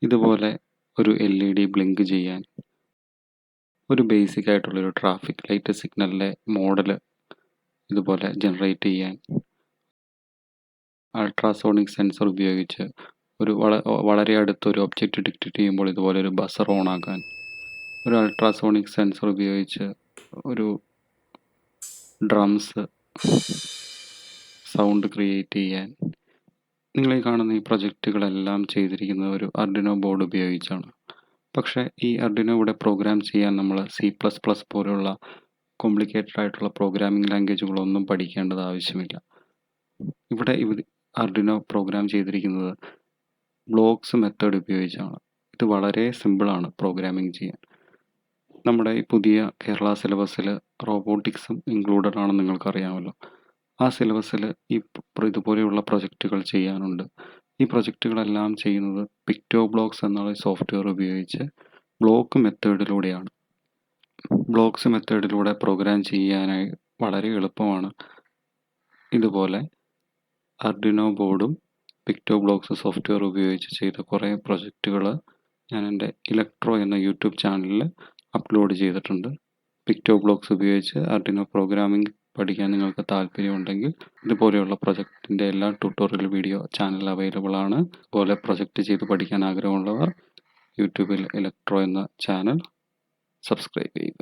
ഇതുപോലെ ഒരു LED blink ചെയ്യാൻ, ഒരു ബേസിക് ആയിട്ടുള്ളൊരു ട്രാഫിക് ലൈറ്റ് സിഗ്നലിൻ്റെ മോഡൽ ഇതുപോലെ ജനറേറ്റ് ചെയ്യാൻ, അൾട്രാസോണിക് സെൻസർ ഉപയോഗിച്ച് വളരെ അടുത്തൊരു ഒബ്ജക്റ്റ് ഡിറ്റക്റ്റ് ചെയ്യുമ്പോൾ ഇതുപോലെ ഒരു ബസർ ഓൺ ആക്കാൻ, ഒരു അൾട്രാസോണിക് സെൻസർ ഉപയോഗിച്ച് ഒരു ഡ്രംസ് സൗണ്ട് ക്രിയേറ്റ് ചെയ്യാൻ. നിങ്ങളീ കാണുന്ന ഈ പ്രൊജക്റ്റുകളെല്ലാം ചെയ്തിരിക്കുന്നത് ഒരു അർഡിനോ ബോർഡ് ഉപയോഗിച്ചാണ്. പക്ഷേ ഈ അർഡിനോ ഇവിടെ പ്രോഗ്രാം ചെയ്യാൻ നമ്മൾ C++ പോലുള്ള കോംപ്ലിക്കേറ്റഡ് ആയിട്ടുള്ള പ്രോഗ്രാമിംഗ് ലാംഗ്വേജുകളൊന്നും പഠിക്കേണ്ടത് ആവശ്യമില്ല. ഇവിടെ അർഡിനോ പ്രോഗ്രാം ചെയ്തിരിക്കുന്നത് ബ്ലോക്സ് മെത്തേഡ് ഉപയോഗിച്ചാണ്. ഇത് വളരെ സിമ്പിളാണ് പ്രോഗ്രാമിംഗ് ചെയ്യാൻ. നമ്മുടെ ഈ പുതിയ കേരള സിലബസിൽ റോബോട്ടിക്സും ഇൻക്ലൂഡഡ് ആണെന്ന് നിങ്ങൾക്കറിയാമല്ലോ. ആ സിലബസിൽ ഇതുപോലെയുള്ള പ്രൊജക്റ്റുകൾ ചെയ്യാനുണ്ട്. ഈ പ്രൊജക്റ്റുകളെല്ലാം ചെയ്യുന്നത് പിക്ടോബ്ലോക്സ് എന്നുള്ള സോഫ്റ്റ്വെയർ ഉപയോഗിച്ച് ബ്ലോക്ക് മെത്തേഡിലൂടെയാണ്. ബ്ലോക്സ് മെത്തേഡിലൂടെ പ്രോഗ്രാം ചെയ്യാനായി വളരെ എളുപ്പമാണ്. ഇതുപോലെ അർഡിനോ ബോർഡും പിക്ടോബ്ലോക്സ് സോഫ്റ്റ്വെയർ ഉപയോഗിച്ച് ചെയ്ത കുറേ പ്രൊജക്റ്റുകൾ ഞാൻ എൻ്റെ ഇലക്ട്രോ എന്ന യൂട്യൂബ് ചാനലിൽ അപ്ലോഡ് ചെയ്തിട്ടുണ്ട്. പിക്ടോബ്ലോക്സ് ഉപയോഗിച്ച് അർഡിനോ പ്രോഗ്രാമിംഗ് പഠിക്കാൻ നിങ്ങൾക്ക് താല്പര്യമുണ്ടെങ്കിൽ ഇതുപോലെയുള്ള പ്രൊജക്റ്റിൻ്റെ എല്ലാ ട്യൂട്ടോറിയൽ വീഡിയോ ചാനൽ അവൈലബിൾ ആണ്. അതുപോലെ പ്രൊജക്റ്റ് ചെയ്ത് പഠിക്കാൻ ആഗ്രഹമുള്ളവർ യൂട്യൂബിൽ ഇലക്ട്രോ എന്ന ചാനൽ സബ്സ്ക്രൈബ് ചെയ്യുക.